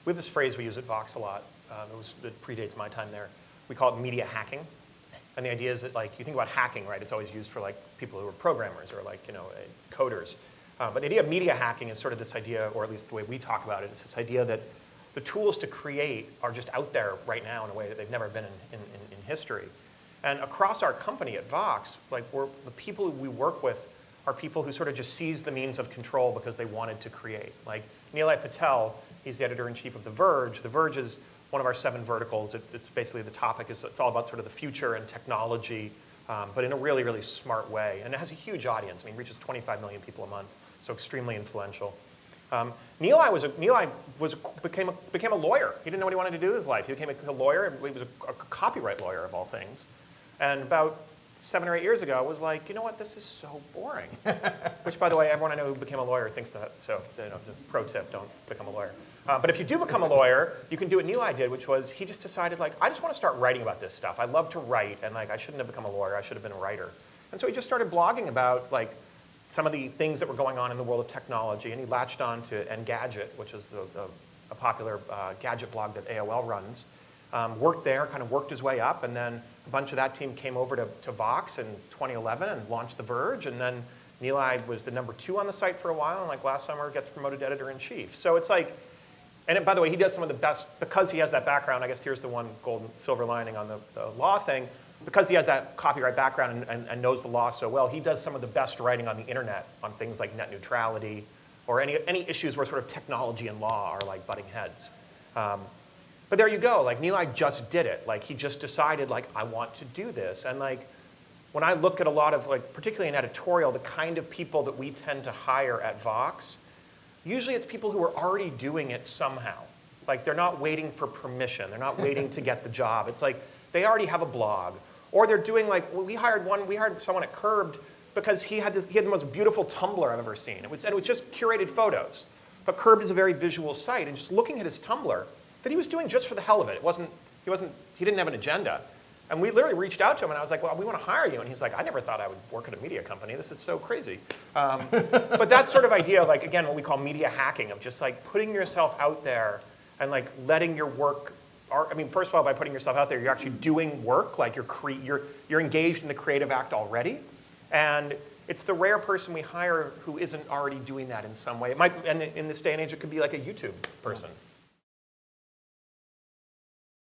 we have this phrase we use at Vox a lot. It predates my time there. We call it media hacking. And the idea is that, like, you think about hacking, right? It's always used for, like, people who are programmers or, like, coders. But the idea of media hacking is sort of this idea, or at least the way we talk about it, it's this idea that the tools to create are just out there right now in a way that they've never been in history. And across our company at Vox, like, the people we work with are people who sort of just seized the means of control because they wanted to create. Like Nilay Patel, he's the editor-in-chief of The Verge. The Verge is one of our 7 verticals. It's basically the topic is it's all about sort of the future and technology, but in a really, really smart way. And it has a huge audience. I mean, it reaches 25 million people a month, so extremely influential. Nilay became a lawyer. He didn't know what he wanted to do with his life. He became a lawyer. He was a copyright lawyer of all things. And about 7 or 8 years ago, was like, you know what, this is so boring. Which, by the way, everyone I know who became a lawyer thinks that. So, pro tip, don't become a lawyer. But if you do become a lawyer, you can do what Nilay did, which was he just decided, like, I just want to start writing about this stuff. I love to write, and like, I shouldn't have become a lawyer. I should have been a writer. And so he just started blogging about, like, some of the things that were going on in the world of technology, and he latched on to Engadget, which is a popular gadget blog that AOL runs. Worked there, kind of worked his way up, and then a bunch of that team came over to Vox in 2011 and launched The Verge, and then Nilay was the #2 on the site for a while, and like last summer gets promoted to editor-in-chief. So it's like, and by the way, he does some of the best, because he has that background, I guess here's the one silver lining on the law thing, because he has that copyright background and knows the law so well, he does some of the best writing on the internet on things like net neutrality, or any issues where sort of technology and law are like butting heads. But there you go, like Nilay just did it. Like he just decided, like, I want to do this. And like, when I look at a lot of, like, particularly in editorial, the kind of people that we tend to hire at Vox, usually it's people who are already doing it somehow. Like they're not waiting for permission, they're not waiting to get the job. It's like, they already have a blog. Or they're doing like, we hired someone at Curbed because he had the most beautiful Tumblr I've ever seen. It was just curated photos. But Curbed is a very visual site, and just looking at his Tumblr, that he was doing just for the hell of it. He didn't have an agenda. And we literally reached out to him, and I was like, well, we want to hire you. And he's like, I never thought I would work at a media company. This is so crazy. But that sort of idea, like, again, what we call media hacking, of just like putting yourself out there and like letting your work, I mean, first of all, by putting yourself out there, you're actually doing work, like you're engaged in the creative act already. And it's the rare person we hire who isn't already doing that in some way. It might, and in this day and age, it could be like a YouTube person.